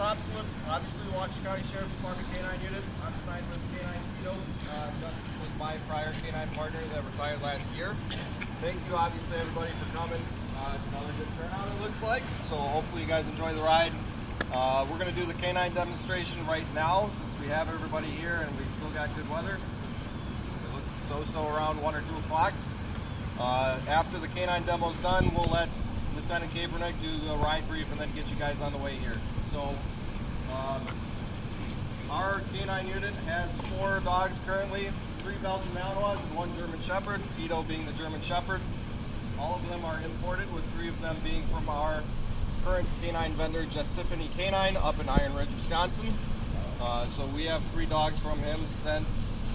Thompson with, obviously, the Waukesha County Sheriff Department K-9 unit. I'm assigned with K-9 Tito. Justin was my prior K-9 partner that retired last year. Thank you, obviously, everybody, for coming. Another good turnout, it looks like. So hopefully you guys enjoy the ride. We're going to do the K-9 demonstration right now since we have everybody here and we've still got good weather. It looks so around 1 or 2 o'clock. After the K-9 demo's done, we'll let Lieutenant Kaepernick do the ride brief and then get you guys on the way here. So, our K-9 unit has 4 dogs currently, 3 Belgian Malinois and 1 German Shepherd, Tito being the German Shepherd. All of them are imported, with 3 of them being from our current K-9 vendor, Jessiphany K-9, up in Iron Ridge, Wisconsin. So we have 3 dogs from him since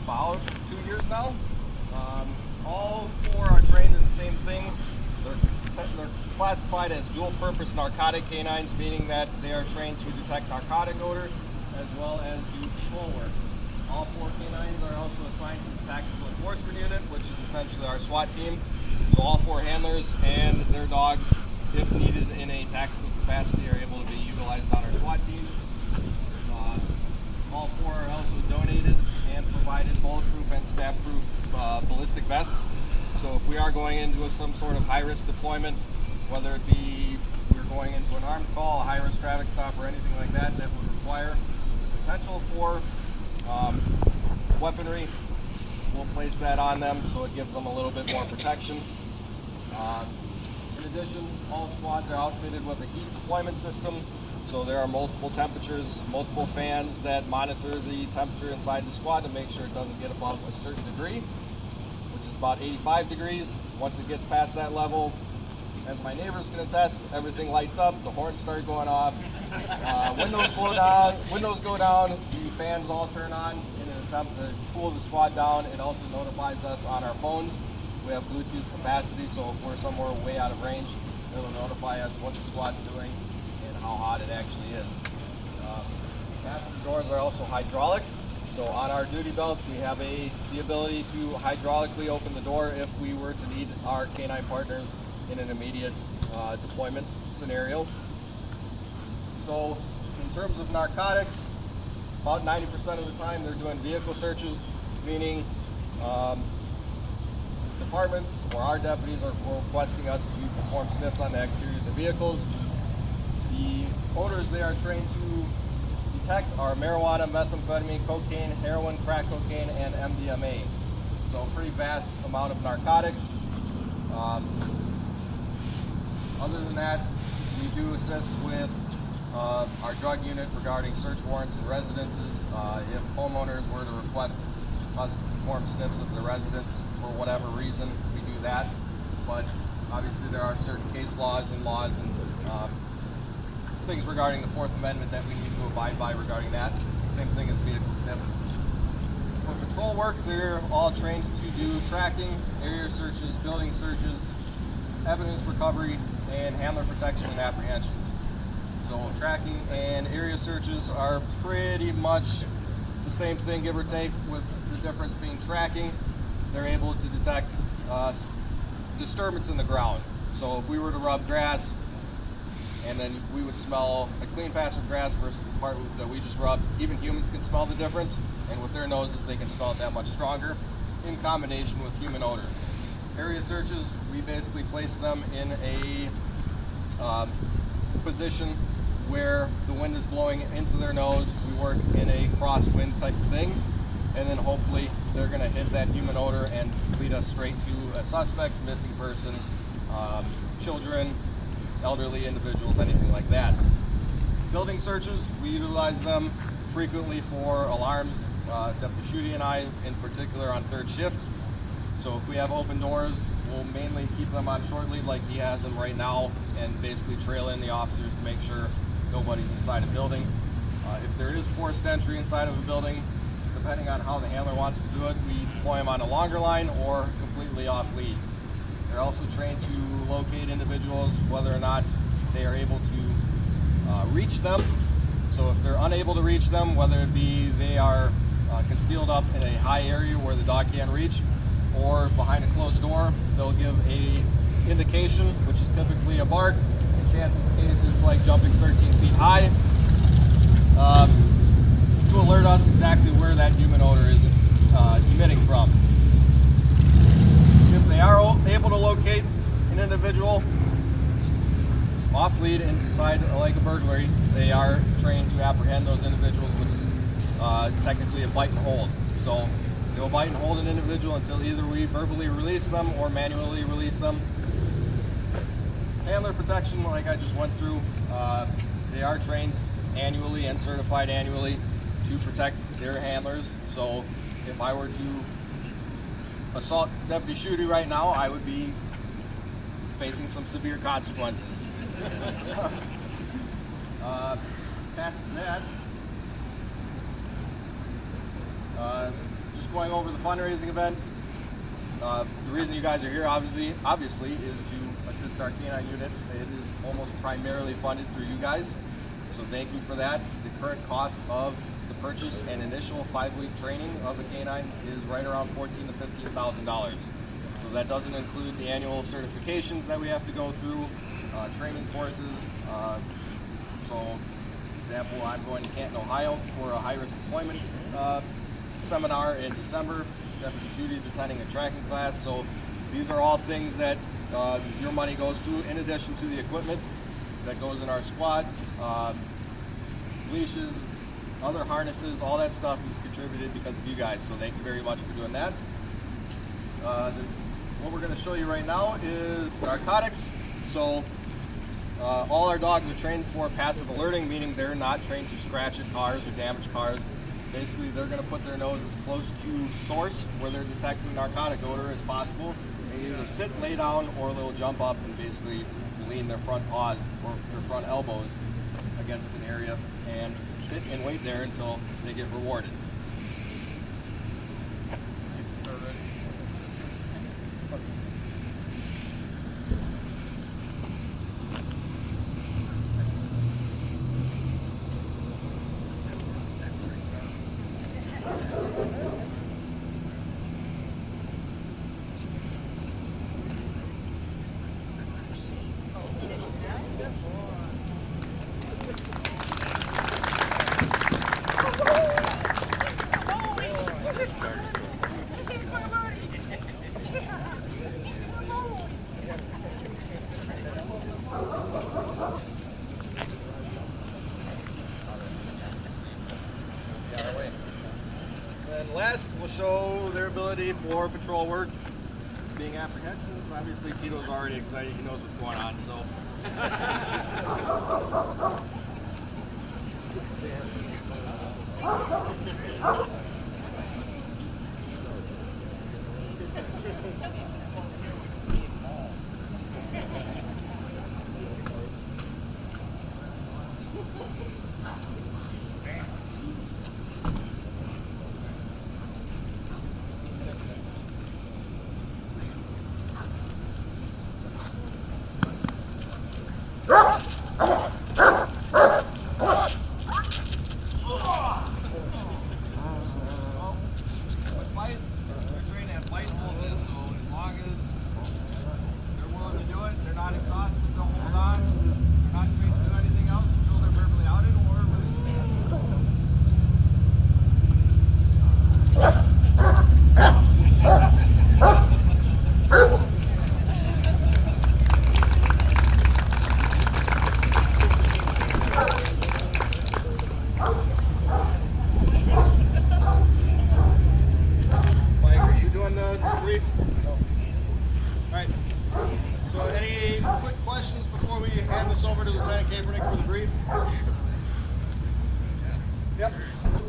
about 2 years now. All 4 are trained in the same thing. They're classified as dual-purpose narcotic canines, meaning that they are trained to detect narcotic odor as well as do patrol work. All 4 canines are also assigned to the Tactical Enforcement Unit, which is essentially our SWAT team. So all 4 handlers and their dogs, if needed in a tactical capacity, are able to be utilized on our SWAT team. All 4 are also donated and provided bulletproof and stab-proof ballistic vests. So if we are going into some sort of high-risk deployment, whether it be we're going into an armed call, a high-risk traffic stop, or anything like that, that would require the potential for weaponry, we'll place that on them so it gives them a little bit more protection. In addition, all squads are outfitted with a heat deployment system. So there are multiple temperatures, multiple fans that monitor the temperature inside the squad to make sure it doesn't get above a certain degree, which is about 85 degrees. Once it gets past that level, as my neighbors can attest, everything lights up, the horns start going off, windows go down, the fans all turn on in an attempt to cool the squad down. It also notifies us on our phones. We have Bluetooth capacity, so if we're somewhere way out of range, it'll notify us what the squad's doing and how hot it actually is. Passenger doors are also hydraulic. So on our duty belts, we have the ability to hydraulically open the door if we were to need our K-9 partners in an immediate deployment scenario. So in terms of narcotics, about 90% of the time they're doing vehicle searches, meaning departments or our deputies are requesting us to perform sniffs on the exteriors of vehicles. The odors they are trained to detect are marijuana, methamphetamine, cocaine, heroin, crack cocaine, and MDMA. So a pretty vast amount of narcotics. Other than that, we do assist with our drug unit regarding search warrants and residences. If homeowners were to request us to perform sniffs of the residence for whatever reason, we do that. But obviously there are certain case laws and things regarding the 4th Amendment that we need to abide by regarding that. Same thing as vehicle sniffs. For patrol work, they're all trained to do tracking, area searches, building searches, evidence recovery, and handler protection and apprehensions. So tracking and area searches are pretty much the same thing, give or take, with the difference being tracking. They're able to detect disturbance in the ground. So if we were to rub grass and then we would smell a clean patch of grass versus the part that we just rubbed, even humans can smell the difference, and with their noses they can smell it that much stronger in combination with human odor. Area searches, we basically place them in a position where the wind is blowing into their nose. We work in a crosswind type of thing, and then hopefully they're going to hit that human odor and lead us straight to a suspect, missing person, children, elderly individuals, anything like that. Building searches, we utilize them frequently for alarms. Deputy Schutte and I in particular on 3rd shift. So if we have open doors, we'll mainly keep them on short lead like he has them right now and basically trail in the officers to make sure nobody's inside a building. If there is forced entry inside of a building, depending on how the handler wants to do it, we deploy them on a longer line or completely off lead. They're also trained to locate individuals, whether or not they are able to reach them. So if they're unable to reach them, whether it be they are concealed up in a high area where the dog can't reach, or behind a closed door, they'll give a indication, which is typically a bark. In Chanton's case, it's like jumping 13 feet high. to alert us exactly where that human odor is emitting from. If they are able to locate an individual off lead inside like a burglary, they are trained to apprehend those individuals with technically a bite and hold. So they'll bite and hold an individual until either we verbally release them or manually release them. Handler protection, like I just went through, they are trained annually and certified annually to protect their handlers. So if I were to assault Deputy Shooty right now, I would be facing some severe consequences. Past that, just going over the fundraising event. The reason you guys are here, obviously, is to assist our K-9 unit. It is almost primarily funded through you guys, so thank you for that. The current cost of the purchase and initial 5-week training of the K-9 is right around $14,000 to $15,000. So that doesn't include the annual certifications that we have to go through, training courses. So, for example, I'm going to Canton, Ohio for a high-risk deployment seminar in December. Deputy Shooty is attending a tracking class. So these are all things that your money goes to, in addition to the equipment that goes in our squads, leashes, other harnesses, all that stuff is contributed because of you guys. So thank you very much for doing that. What we're going to show you right now is narcotics. So all our dogs are trained for passive alerting, meaning they're not trained to scratch at cars or damage cars. Basically, they're going to put their nose as close to source where they're detecting narcotic odor as possible. They either sit, lay down, or they'll jump up and basically lean their front paws or their front elbows against an area and sit and wait there until they get rewarded. And last, we'll show their ability for patrol work, being apprehensions. Obviously, Tito's already excited. He knows what's going on, so.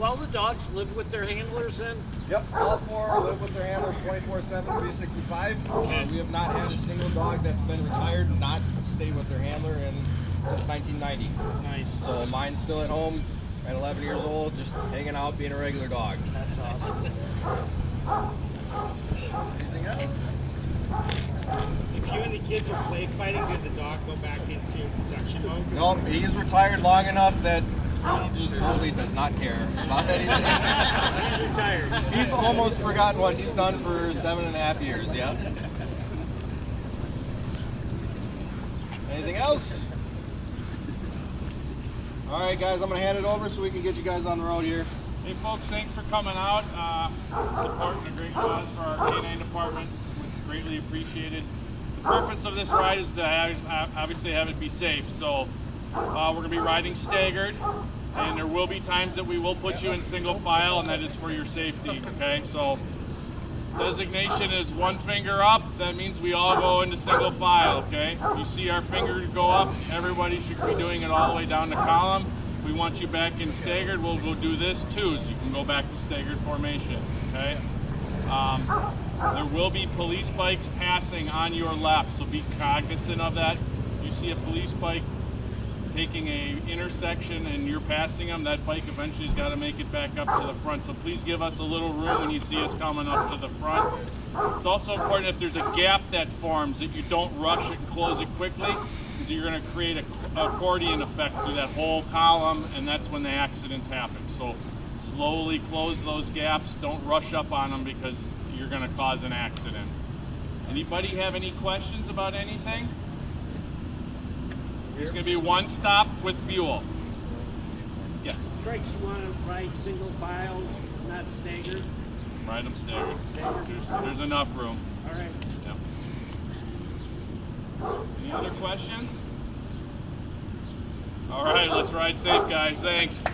All the dogs live with their handlers then? Yep, all four live with their handlers 24/7, 365. Okay. We have not had a single dog that's been retired and not stay with their handler since 1990. Nice. So mine's still at home at 11 years old, just hanging out, being a regular dog. That's awesome. Anything else? If you and the kids are play fighting, did the dog go back into protection mode? No, he's retired long enough that he just totally does not care about anything. He's retired. He's almost forgotten what he's done for 7.5 years, yeah. Anything else? All right, guys, I'm gonna hand it over so we can get you guys on the road here. Hey folks, thanks for coming out, supporting a great cause for our K-9 department. It's greatly appreciated. The purpose of this ride is to obviously have it be safe. So we're going to be riding staggered, and there will be times that we will put you in single file, and that is for your safety, okay? So designation is one finger up. That means we all go into single file, okay? If you see our finger go up, everybody should be doing it all the way down the column. We want you back in staggered, we'll go do this too, so you can go back to staggered formation, okay? There will be police bikes passing on your left, so be cognizant of that. If you see a police bike taking a intersection and you're passing them, that bike eventually has got to make it back up to the front. So please give us a little room when you see us coming up to the front. It's also important if there's a gap that forms that you don't rush it and close it quickly, because you're going to create an accordion effect through that whole column, and that's when the accidents happen. So slowly close those gaps. Don't rush up on them because you're going to cause an accident. Anybody have any questions about anything? There's going to be one stop with fuel. Yes. Craig, you want to ride single file, not staggered? Ride them staggered. There's enough room. All right. Yep. Any other questions? All right, let's ride safe, guys. Thanks.